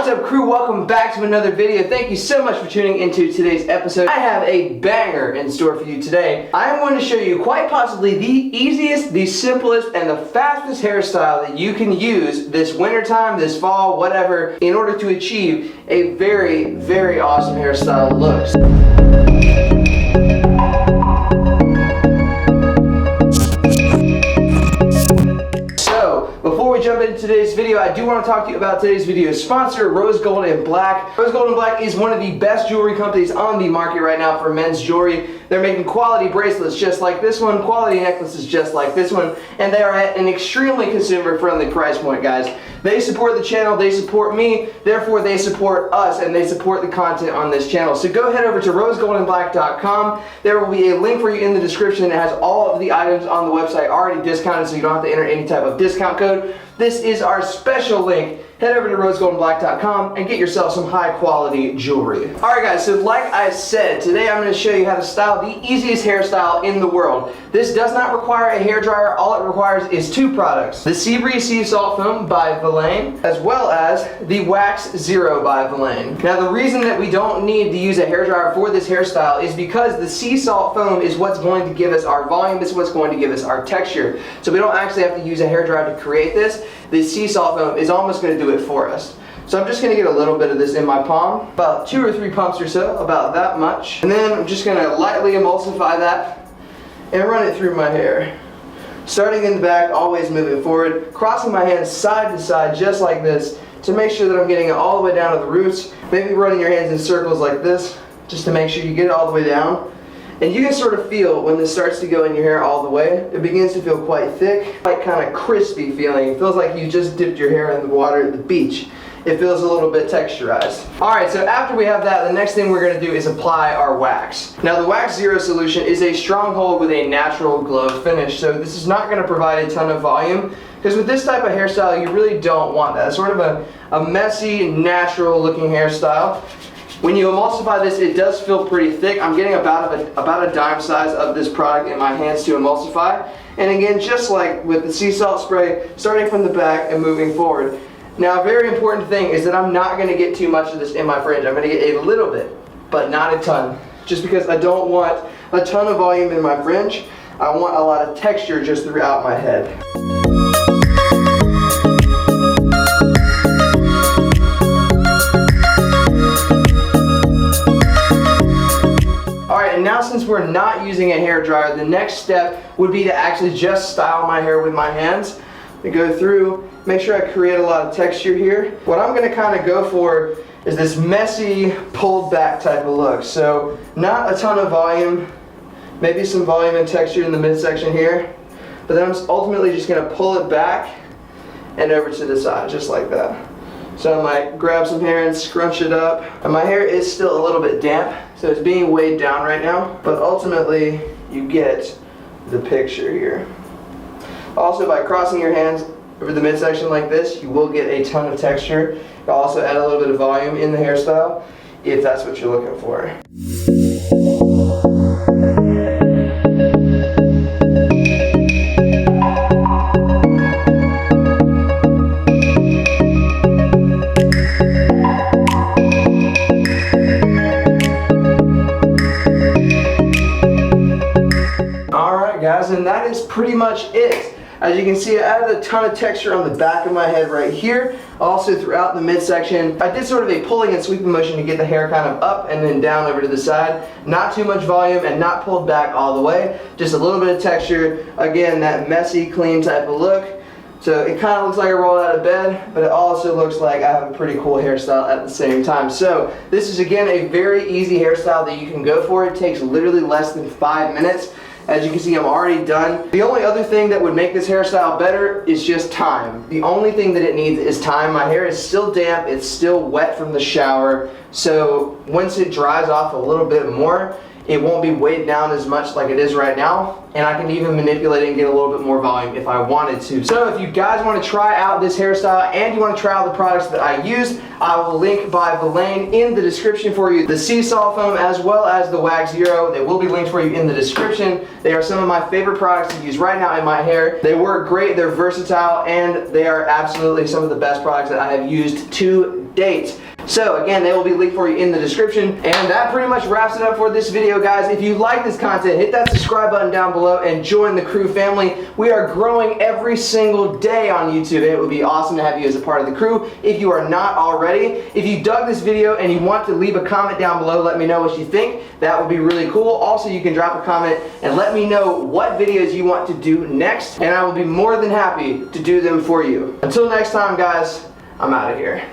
What's up, crew? Welcome back to another video. Thank you so much for tuning into today's episode. I have a banger in store for you today. I am going to show you quite possibly the easiest, the simplest, and the fastest hairstyle that you can use this wintertime, this fall, whatever, in order to achieve a very, very awesome hairstyle look. Before we jump into today's video, I do want to talk to you about today's video sponsor, Rose Gold and Black. Rose Gold and Black is one of the best jewelry companies on the market right now for men's jewelry. They're making quality bracelets just like this one, quality necklaces just like this one, and they are at an extremely consumer-friendly price point, guys. They support the channel, they support me, therefore they support us, and they support the content on this channel. So go head over to rosegoldandblack.com. There will be a link for you in the description that has all of the items on the website already discounted, so you don't have to enter any type of discount code. This is our special link. Head over to rosegoldandblack.com and get yourself some high quality jewelry. Alright guys, so like I said, today I'm going to show you how to style the easiest hairstyle in the world. This does not require a hairdryer. All it requires is two products. The Sea Breeze Sea Salt Foam by Vilain, as well as the Wax Zero by Vilain. Now the reason that we don't need to use a hairdryer for this hairstyle is because the sea salt foam is what's going to give us our volume, it's what's going to give us our texture. So we don't actually have to use a hairdryer to create this. The sea salt foam is almost going to do it for us. So I'm just going to get a little bit of this in my palm, about 2 or 3 pumps or so, about that much. And then I'm just going to lightly emulsify that and run it through my hair. Starting in the back, always moving forward, crossing my hands side to side just like this to make sure that I'm getting it all the way down to the roots. Maybe running your hands in circles like this just to make sure you get it all the way down. And you can sort of feel when this starts to go in your hair all the way, it begins to feel quite thick, quite kind of crispy feeling. It feels like you just dipped your hair in the water at the beach. It feels a little bit texturized. Alright, so after we have that, the next thing we're going to do is apply our wax. Now the Wax Zero solution is a stronghold with a natural glow finish, so this is not going to provide a ton of volume, because with this type of hairstyle you really don't want that. It's sort of a messy, natural looking hairstyle. When you emulsify this, it does feel pretty thick. I'm getting about a dime size of this product in my hands to emulsify. And again, just like with the sea salt spray, starting from the back and moving forward. Now, a very important thing is that I'm not going to get too much of this in my fringe. I'm going to get a little bit, but not a ton. Just because I don't want a ton of volume in my fringe. I want a lot of texture just throughout my head. And now since we're not using a hairdryer, the next step would be to actually just style my hair with my hands. I go through, make sure I create a lot of texture here. What I'm going to kind of go for is this messy, pulled back type of look. So not a ton of volume, maybe some volume and texture in the midsection here, but then I'm ultimately just going to pull it back and over to the side, just like that. So I might grab some hair and scrunch it up. And my hair is still a little bit damp, so it's being weighed down right now. But ultimately, you get the picture here. Also, by crossing your hands over the midsection like this, you will get a ton of texture. You'll also add a little bit of volume in the hairstyle, if that's what you're looking for. Guys, and that is pretty much it. As you can see, I added a ton of texture on the back of my head right here, also throughout the midsection. I did sort of a pulling and sweeping motion to get the hair kind of up and then down over to the side. Not too much volume and not pulled back all the way, just a little bit of texture. Again, that messy, clean type of look. So it kind of looks like I rolled out of bed, but it also looks like I have a pretty cool hairstyle at the same time. So this is again a very easy hairstyle that you can go for. It takes literally less than 5 minutes. As you can see, I'm already done. The only other thing that would make this hairstyle better is just time. The only thing that it needs is time. My hair is still damp, it's still wet from the shower, so once it dries off a little bit more, It won't be weighed down as much like it is right now, and I can even manipulate it and get a little bit more volume if I wanted to. So if you guys want to try out this hairstyle and you want to try out the products that I use, I will link by Vilain in the description for you. The Seesaw foam as well as the Wax Zero, they will be linked for you in the description. They are some of my favorite products to use right now in my hair. They work great, they're versatile, and they are absolutely some of the best products that I have used to date. So again, they will be linked for you in the description. And that pretty much wraps it up for this video, guys. If you like this content, hit that subscribe button down below and join the crew family. We are growing every single day on YouTube, and it would be awesome to have you as a part of the crew if you are not already. If you dug this video and you want to leave a comment down below, let me know what you think. That would be really cool. Also, you can drop a comment and let me know what videos you want to do next, and I will be more than happy to do them for you. Until next time, guys, I'm out of here.